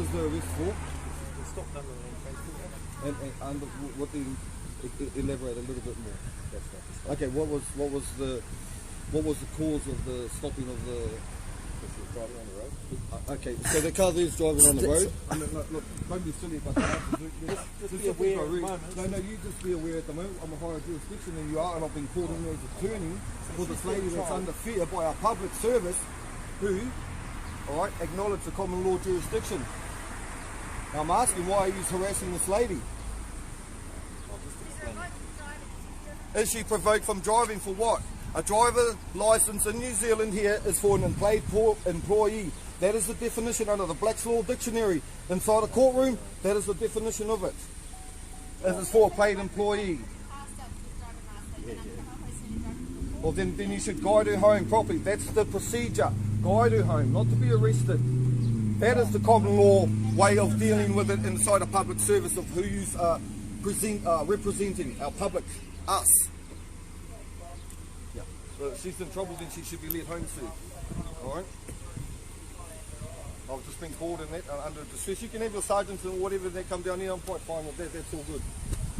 was the arrest for? The stop number and transport. And under what the elaborate a little bit more. That's right. Okay, what was the cause of the stopping of the? Because she was driving on the road. Okay, so the car is driving on the road. I mean, look, don't be silly about that. Just be aware at the moment. No, you just be aware at the moment. I'm a higher jurisdiction than you are, and I've been called in as attorney for this lady that's under fear by our public service, who, all right, acknowledge the common law jurisdiction. Now I'm asking, why are you harassing this lady? Is she provoked from driving for what? A driver licence in New Zealand here is for an employed employee. That is the definition under the Black's Law Dictionary. Inside a courtroom, that is the definition of it. It is for a paid employee. Well, then you should guide her home properly. That's the procedure. Guide her home, not to be arrested. That is the common law way of dealing with it inside a public service of who you are representing, our public, us. Yeah. So if she's in trouble, then she should be let home soon. All right. I've just been called in that under distress. You can have your sergeants and whatever that come down here. I'm quite fine with that. That's all good.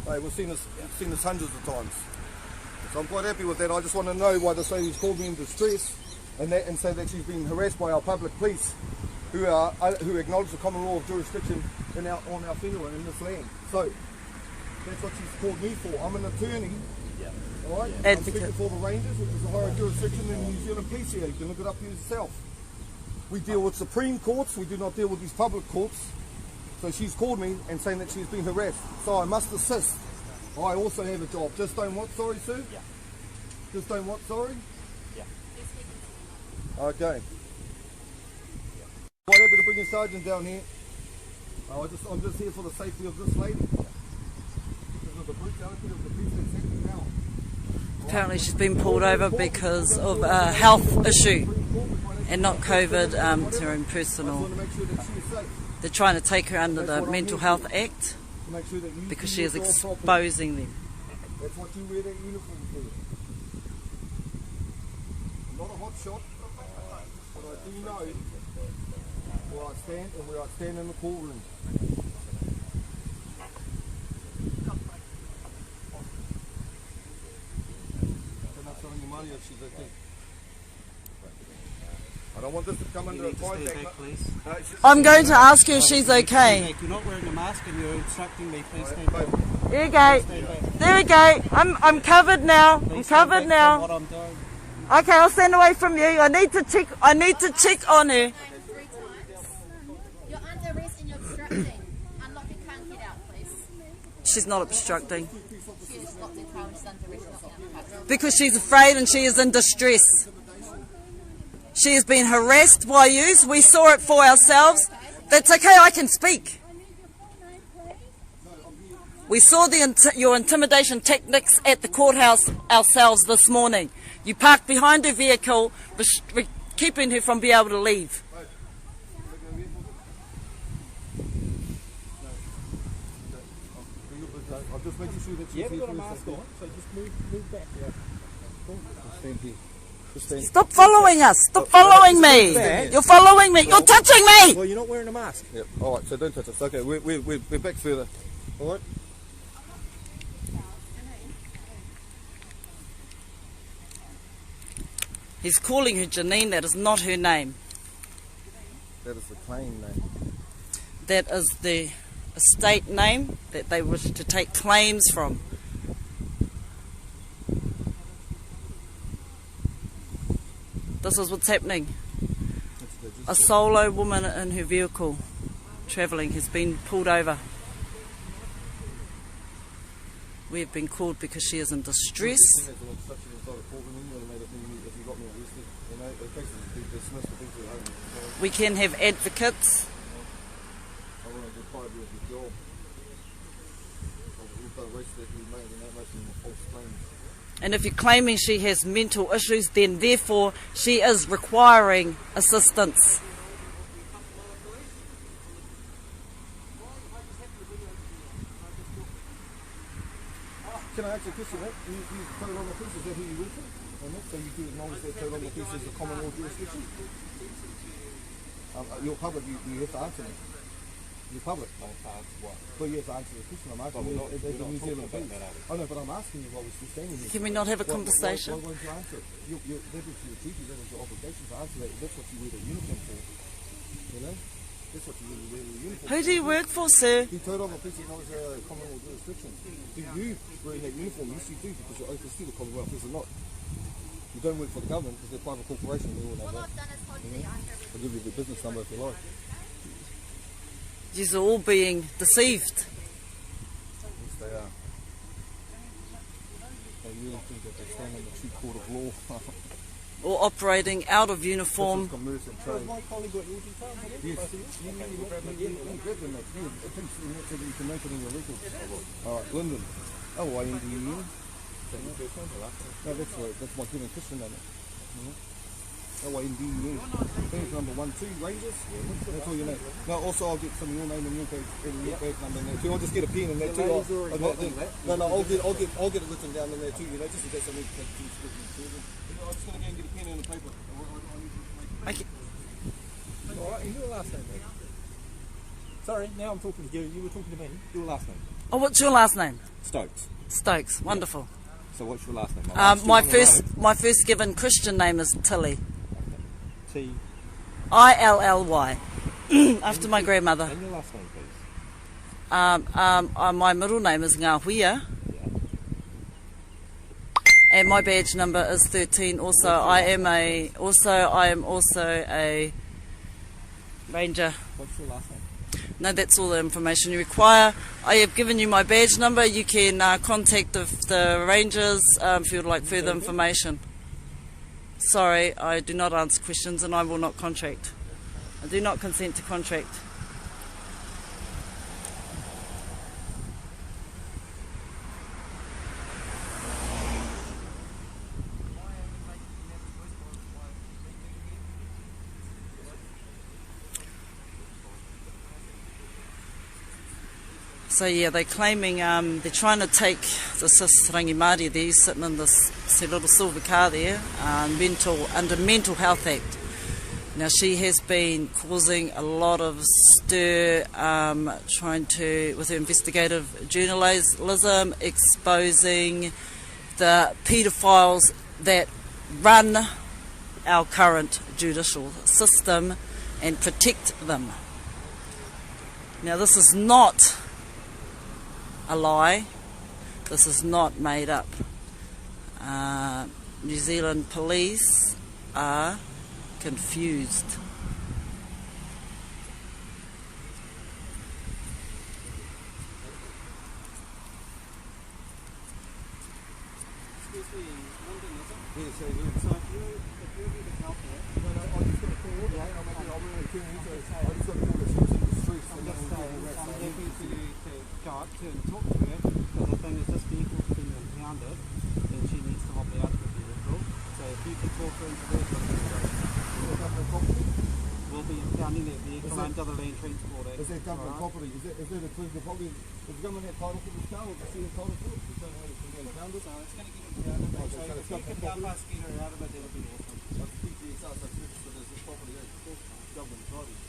Hey, we've seen this hundreds of times. So I'm quite happy with that. I just want to know why this lady's called me in distress and say that she's been harassed by our public police who acknowledge the common law of jurisdiction on our whenua in this land. So that's what she's called me for. I'm an attorney. Yeah. All right. Yeah. I'm speaking for the Rangers, which is a higher jurisdiction than the New Zealand police here. You can look it up yourself. We deal with Supreme Courts. We do not deal with these public courts. So she's called me and saying that she's been harassed. So I must assist. I also have a job. Just don't what, sorry, Sue? Yeah. Just don't what, sorry? Yeah. Okay. Quite happy to bring your sergeant down here. I'm just here for the safety of this lady. Because of the brutality of the police that's happening now. Apparently she's been pulled over because of a health issue and not COVID, it's her own personal. They're trying to take her under the Mental Health Act because she is exposing them. That's what you wear that uniform for. I'm not a hot shot, but I do know where I stand and where I stand in the courtroom. I'm not telling you money if she's okay. I don't want this to come under a fine back, please. I'm going to ask her if she's okay. You're not wearing a mask and you're instructing me. Please stand back. There you go. There we go. I'm covered now. I'm covered now. What I'm doing. Okay, I'll stand away from you. I need to check on her. 3 times. You're under arrest and you're obstructing. Unlock your car and get out, please. She's not obstructing. She just locked her car and she's under arrest and not getting out. Because she's afraid and she is in distress. She has been harassed by you. We saw it for ourselves. That's okay, I can speak. We saw your intimidation techniques at the courthouse ourselves this morning. You parked behind her vehicle, keeping her from being able to leave. I'm just making sure that You haven't got a mask on, so just move back. Yeah. Stand here. Stand. Stop following us. Stop following me. You're following me. You're touching me. Well, you're not wearing a mask. Yep. All right. So don't touch us. Okay. We're back further. All right. He's calling her Janine. That is not her name. That is the claim name. That is the estate name that they wish to take claims from. This is what's happening. A solo woman in her vehicle travelling has been pulled over. We have been called because she is in distress. We can have advocates. And if you're claiming she has mental issues, then therefore she is requiring assistance. Can I ask you a question, mate? You put it on the piece, is that who you work for? So you do acknowledge that code on the piece is a common law jurisdiction? You're public, you have to answer me. You're public. Well, yes, answer the question. I'm asking you as a New Zealand police. I know, but I'm asking you while we're still standing here. Can we not have a conversation? Why won't you answer it? That is your duty, that is your obligation to answer that. That's what you wear the uniform for. You know? That's what you wear the uniform for. Who do you work for, sir? You told on a piece of Commonwealth jurisdiction. Do you wear that uniform? Yes, you do, because your oath is still the Commonwealth, is it not? You don't work for the government because they're a private corporation. We all know All that. I've done is told you that you're under arrest. I'll give you the business number if you like. You're all being deceived. Yes, they are. They really think that they stand in the true court of law. Or operating out of uniform. This is commerce and trade. My colleague got your details, I guess? Yes. You grab them, mate. Yeah, I think so that you can make it in your records. Alright, Lyndon. L-Y-N-D-E-N. No, that's my human Christian name. L-Y-N-D-E-N. Things number 12, Rangers. That's all you know. No, also I'll get some of your name and your badge number in there too. I'll just get a pen in there too. No, I'll get it written down in there too, you know, just in case I need to take things with me. I'm just going to go and get a pen and a paper. Okay. Alright, and your last name, mate? Sorry, now I'm talking to you. You were talking to me. Your last name? Oh, what's your last name? Stokes. Stokes. Wonderful. So what's your last name? My first given Christian name is Tilly. T. I-L-L-Y. After my grandmother. And your last name, please? My middle name is Ngahuia. And my badge number is 13. Also, I am also a ranger. What's your last name? No, that's all the information you require. I have given you my badge number. You can contact the rangers if you would like further information. Sorry, I do not answer questions and I will not contract. I do not consent to contract. So yeah, they're claiming they're trying to take this Rangi Māori there, he's sitting in this little silver car there, under Mental Health Act. Now she has been causing a lot of stir, trying to, with her investigative journalism, exposing the paedophiles that run our current judicial system and protect them. Now this is not a lie. This is not made up. New Zealand police are confused. To talk to her, because the thing is this vehicle's been impounded and she needs to hop out of the vehicle. So if you can talk her into that, we'll be impounding that vehicle under the Land Transport Act. Is that government property? Is that a private property? Does the government have title for this car or does she have title for it? We don't know if it's going to be impounded. So it's going to get impounded. So if you can help us get her out of it, that'll be awesome. Like the PTSR, so it's registered as this property, of course, government title.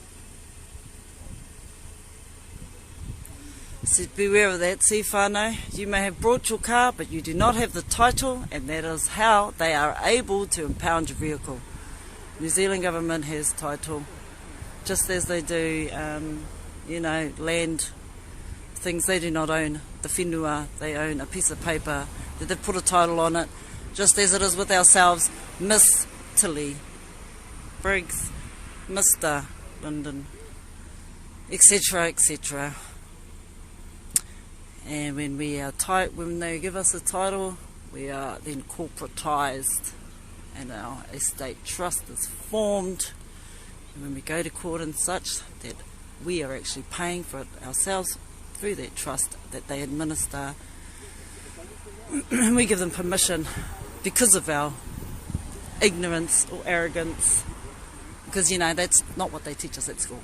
So beware of that, see whānau, you may have brought your car but you do not have the title, and that is how they are able to impound your vehicle. New Zealand government has title, just as they do, land, things they do not own. The whenua, they own a piece of paper that they've put a title on it, just as it is with ourselves, Miss Tilly, Briggs, Mr. Lyndon, etc., etc. And when when they give us a title, we are then corporatised, and our estate trust is formed. And when we go to court and such, that we are actually paying for it ourselves through that trust that they administer. We give them permission because of our ignorance or arrogance, because that's not what they teach us at school.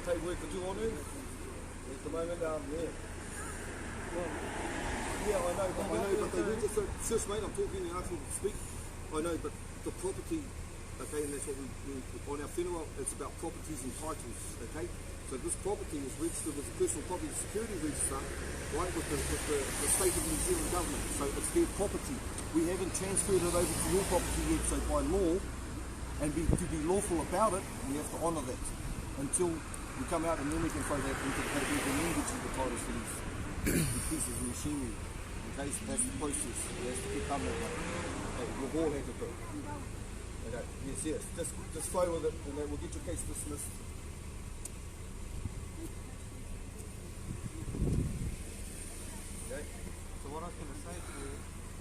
unpaid work to do on it. At the moment, yeah. Well, yeah, I know, but they do just, shush mate, I'm talking, you asked me to speak. I know, but the property, okay, and that's what we on our funeral, it's about properties and titles, okay? So this property is registered with the Personal Property Security Register, right, with the state of New Zealand government. So it's their property. We haven't transferred it over to your property yet, so by law, and to be lawful about it, we have to honour that until we come out, and then we can throw that into the category of which is the titles for these pieces of machinery. Okay, so that's the process. It has to become that way. Okay, we've all had to do it. Okay, yes, just flow with it, and then we'll get your case dismissed. Okay. So what I was going to say to you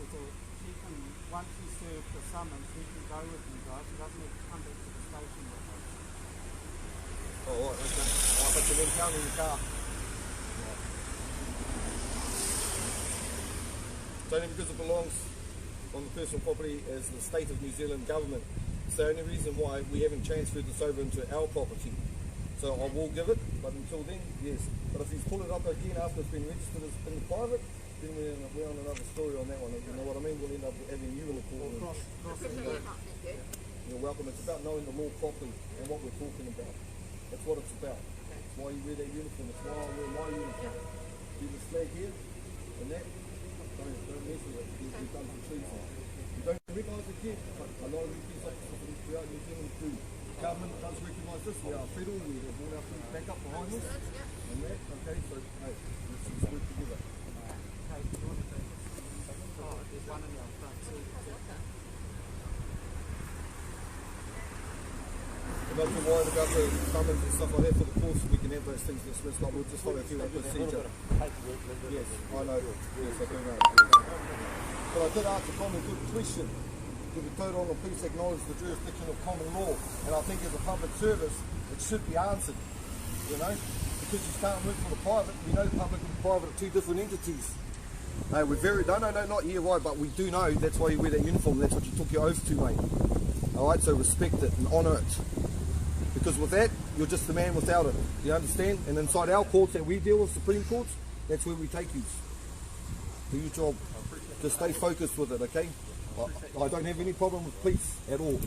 is that she can, once you serve the summons, we can go with you guys. She doesn't have to come back to the station with us. Oh, right, okay. Oh, but you're then counting the car. It's only because it belongs on the personal property as the state of New Zealand government. It's the only reason why we haven't transferred this over into our property. So I will give it, but until then, yes. But if you pull it up again after it's been registered as in the private, then we're on another story on that one. You know what I mean? We'll end up having you in the court. You're welcome. It's about knowing the law properly and what we're talking about. That's what it's about. That's why you wear that uniform. That's why I wear my uniform. See this flag here and that? Don't mess with it. We've done some treason. You don't recognise it yet, but a lot of these police officers throughout New Zealand do. The government does recognise this. We are federal. We have all our police back up behind us. And that, okay, so hey, let's just work together. Okay, do you want to take this? Oh, there's one in the front seat. We're not too worried about the summons and stuff like that for the course. We can have those things dismissed, but we'll just follow through that procedure. Yes, I know. Yes, I do know. But I did ask a common good question. Did the Total on the police acknowledge the jurisdiction of common law? And I think as a public service, it should be answered. You know, because you can't work for the private. We know public and private are two different entities. No, we're very no, not here, right? But we do know that's why you wear that uniform. That's what you took your oath to, mate. All right, so respect it and honour it. Because with that, you're just the man without it. You understand? And inside our courts that we deal with, Supreme Courts, that's where we take you. Do your job. Just stay focused with it, okay? I don't have any problem with police at all.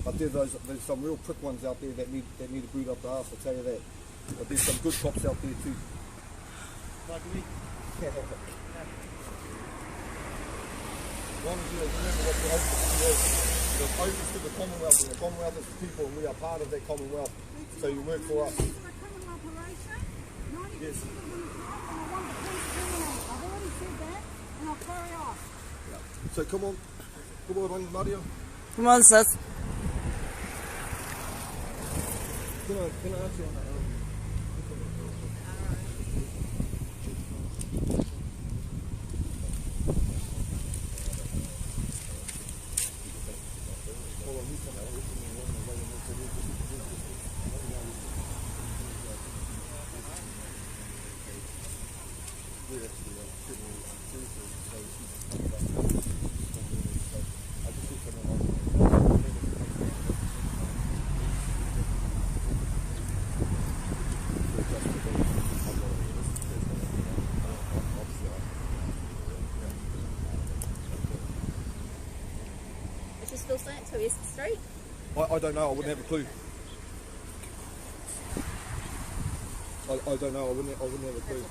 But there's some real prick ones out there that need to boot up the arse, I'll tell you that. But there's some good cops out there too. Like me? As long as you remember what the oath is. The oath is to the Commonwealth, and the Commonwealth is the people, and we are part of that Commonwealth. So you work for us. Yes. So come on, Mario. Come on, sis. Can I ask you on that? Is she still saying it to East Street? I don't know, I wouldn't have a clue. I don't know, I wouldn't have a clue.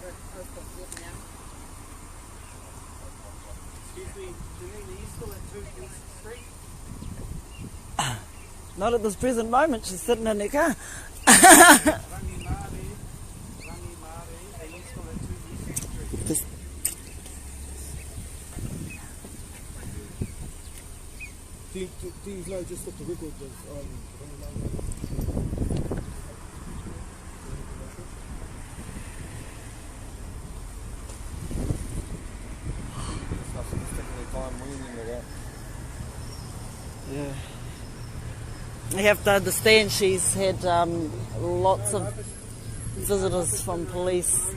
Excuse me, Janine, are you still at 2 East Street? Not at this present moment. She's sitting in her car. Rangi Maori, are you still at 2 East Street? Do you know just what the record was? Yeah. You have to understand she's had lots of visitors from police,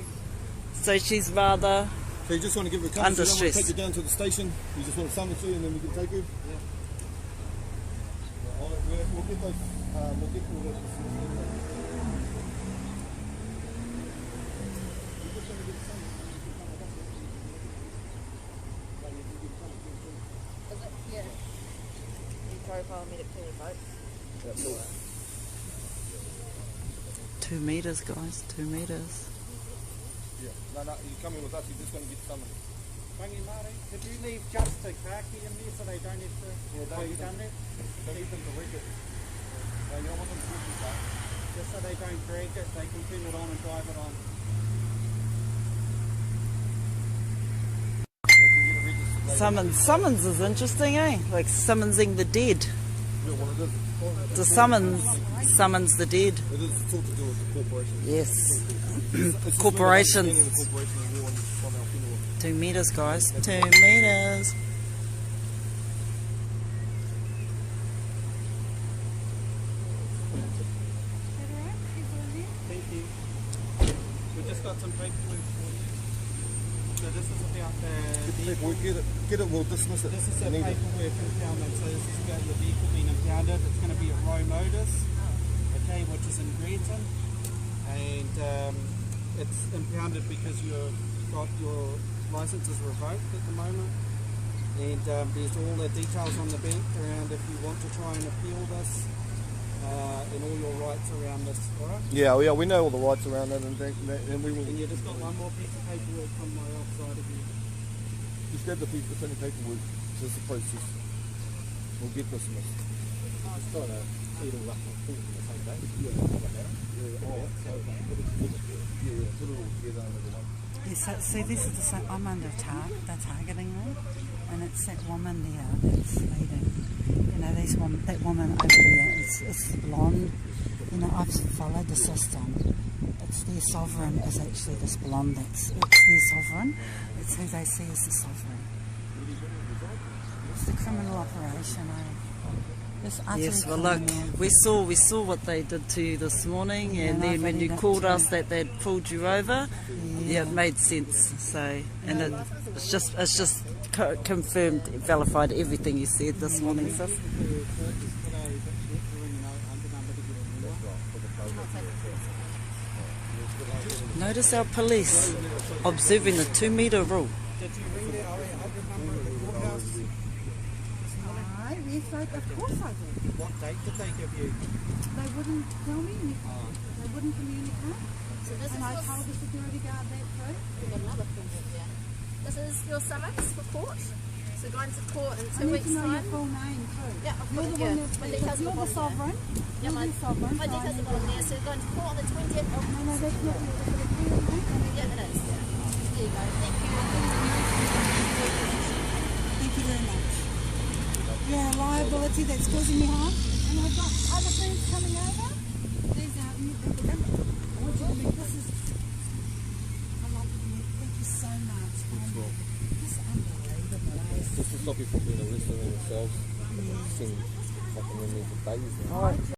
so she's rather So you just want to give her a couple, under so you don't want stress. to take her down to the station, you just want to summon her and then we can take her? Yeah. We'll get those, we'll get all those. profile medic to your folks. That's all. 2 metres, guys, 2 metres. Yeah. No, you come in with us, you're just going to get summoned. Rangi Maori, did you leave just the khaki in there so they don't have to... Yeah, you done that? Don't need them to read it. No, you don't want them to read it, Just so they don't drag it, they can turn it on and drive it on. Summons is interesting, eh? Like summonsing the dead. Yeah, well, it is. The summons the dead. It is. It's all to do with the corporation. Yes. It's Corporations. just the corporation and we want our funeral. 2 metres, guys. 2 metres. Thank you. We just got some paperwork for you. So this is about Get it, we'll dismiss it. This is a We need it. paperwork impoundment, so this is about your vehicle being impounded. It's going to be at Roe Motors, okay, which is in Granton, and it's impounded because you've got your license is revoked at the moment, and there's all the details on the bank around if you want to try and appeal this, and all your rights around this, alright? Yeah, we know all the rights around that, and we will. And you just got one more piece of paperwork from my outside of you. Just grab the piece of paperwork. So it's the process. We'll get dismissed. It's got a fetal up on the same day. Yeah, put it all together under the one. Yeah, so, see, this is the same. I'm under they're targeting me, and it's that woman there that's leading. You know, that woman over there. It's blonde. You know, I've followed the system. It's their sovereign is actually this blonde. It's their sovereign. It's who they see as the sovereign. It's the criminal operation. Yes, well look, we saw what they did to you this morning, and then when you called us that they'd pulled you over, yeah, it made sense. So, and it's just confirmed, validated everything you said this morning, sis. Notice our police observing the 2 metre rule. Did you ring that 0800 number at the courthouse? Of course I did. What date did they give you? They wouldn't tell me anything. They wouldn't communicate. So this And I is told the security guard that too. we've got another thing here. This is your summons for court. So going to court in I 2 need weeks' to know your time. full name too. Yeah, I've You're got the it one here. that's My details you're are the on there. sovereign. Yeah, You're my the sovereign. details are on there. So you're going to court on the 20th of... No, that's not your Yeah, it is. There you go. Thank you. Thank you very much. Yeah, liability that's causing me harm. And I've got other friends coming over. These are new people. I want you to meet. This is. I like you. Thank you so much. This is unbelievable. Just to stop you from being arrested themselves. Seems like I'm in there for days now.